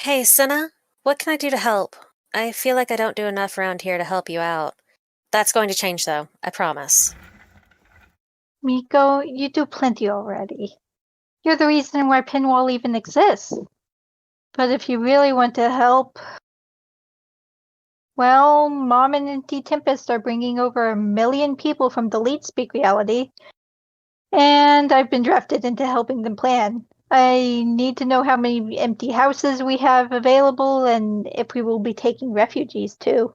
Hey, Senna, what can I do to help? I feel like I don't do enough around here to help you out. That's going to change, though, I promise. Miko, you do plenty already. You're the reason why Pinwall even exists. But if you really want to help, well, Mom and Auntie Tempest are bringing over 1 million people from the Lead Speak reality, and I've been drafted into helping them plan. I need to know how many empty houses we have available and if we will be taking refugees too.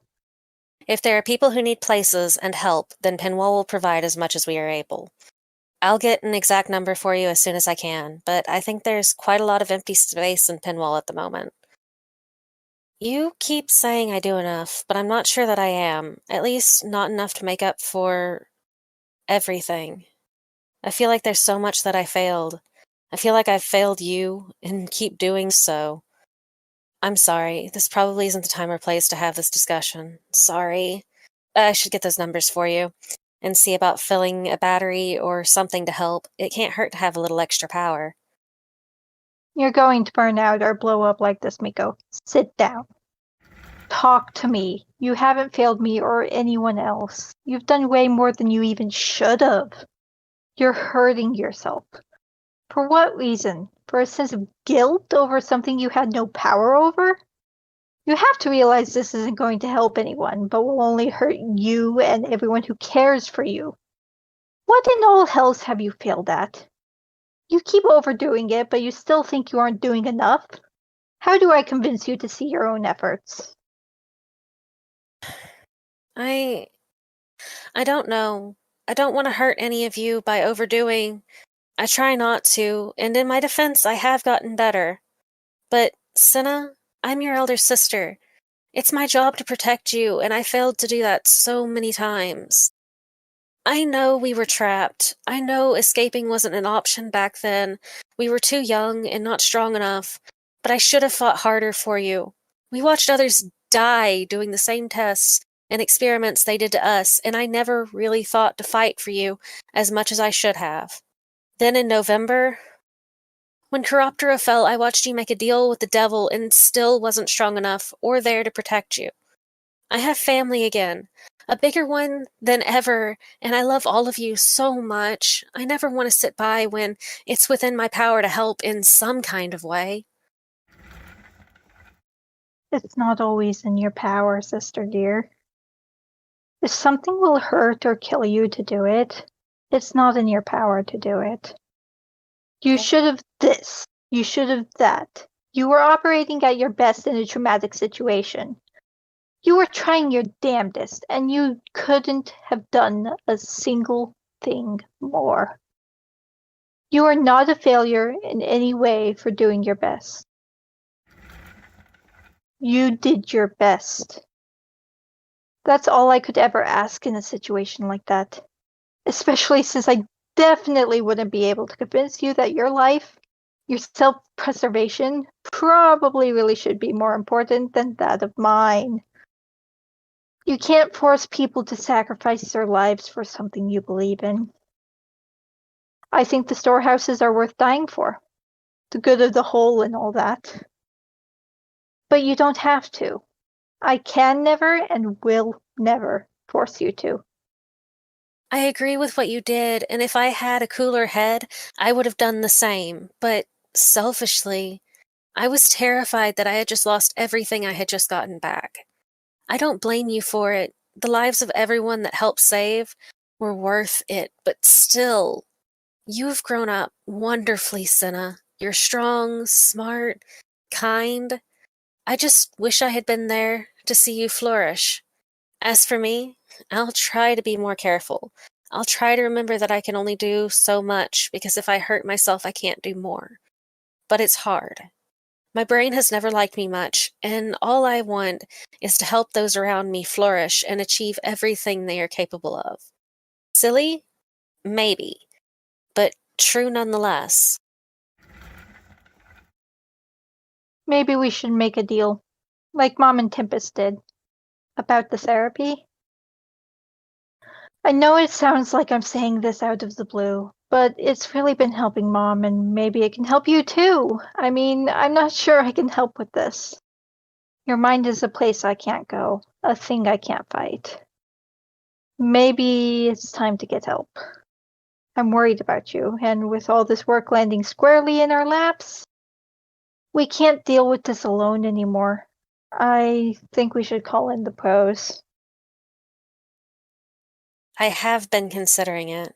If there are people who need places and help, then Pinwall will provide as much as we are able. I'll get an exact number for you as soon as I can, but I think there's quite a lot of empty space in Pinwall at the moment. You keep saying I do enough, but I'm not sure that I am. At least not enough to make up for everything. I feel like there's so much that I failed. I feel like I've failed you and keep doing so. I'm sorry. This probably isn't the time or place to have this discussion. Sorry. I should get those numbers for you and see about filling a battery or something to help. It can't hurt to have a little extra power. You're going to burn out or blow up like this, Miko. Sit down. Talk to me. You haven't failed me or anyone else. You've done way more than you even should have. You're hurting yourself. For what reason? For a sense of guilt over something you had no power over? You have to realize this isn't going to help anyone, but will only hurt you and everyone who cares for you. What in all hells have you failed at? You keep overdoing it, but you still think you aren't doing enough? How do I convince you to see your own efforts? I I don't know. I don't want to hurt any of you by overdoing. I try not to, and in my defense, I have gotten better. But, Senna, I'm your elder sister. It's my job to protect you, and I failed to do that so many times. I know we were trapped. I know escaping wasn't an option back then. We were too young and not strong enough, but I should have fought harder for you. We watched others die doing the same tests and experiments they did to us, and I never really thought to fight for you as much as I should have. Then in November, when Chiroptera fell, I watched you make a deal with the devil and still wasn't strong enough or there to protect you. I have family again, a bigger one than ever, and I love all of you so much. I never want to sit by when it's within my power to help in some kind of way. It's not always in your power, sister dear. If something will hurt or kill you to do it, it's not in your power to do it. You should have this. You should have that. You were operating at your best in a traumatic situation. You were trying your damnedest, and you couldn't have done a single thing more. You are not a failure in any way for doing your best. You did your best. That's all I could ever ask in a situation like that. Especially since I definitely wouldn't be able to convince you that your life, your self-preservation, probably really should be more important than that of mine. You can't force people to sacrifice their lives for something you believe in. I think the storehouses are worth dying for. The good of the whole and all that. But you don't have to. I can never and will never force you to. I agree with what you did, and if I had a cooler head, I would have done the same. But selfishly, I was terrified that I had just lost everything I had just gotten back. I don't blame you for it. The lives of everyone that helped save were worth it, but still, you've grown up wonderfully, Senna. You're strong, smart, kind. I just wish I had been there to see you flourish. As for me, I'll try to be more careful. I'll try to remember that I can only do so much because if I hurt myself, I can't do more. But it's hard. My brain has never liked me much, and all I want is to help those around me flourish and achieve everything they are capable of. Silly? Maybe, but true nonetheless. Maybe we should make a deal, like Mom and Tempest did, about the therapy. I know it sounds like I'm saying this out of the blue, But it's really been helping Mom, and maybe it can help you too. I mean, I'm not sure I can help with this. Your mind is a place I can't go, a thing I can't fight. Maybe it's time to get help. I'm worried about you, and with all this work landing squarely in our laps, we can't deal with this alone anymore. I think we should call in the pros. I have been considering it.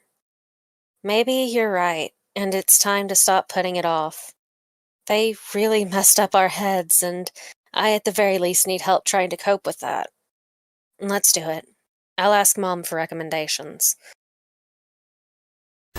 Maybe you're right, and it's time to stop putting it off. They really messed up our heads, and I at the very least need help trying to cope with that. Let's do it. I'll ask Mom for recommendations.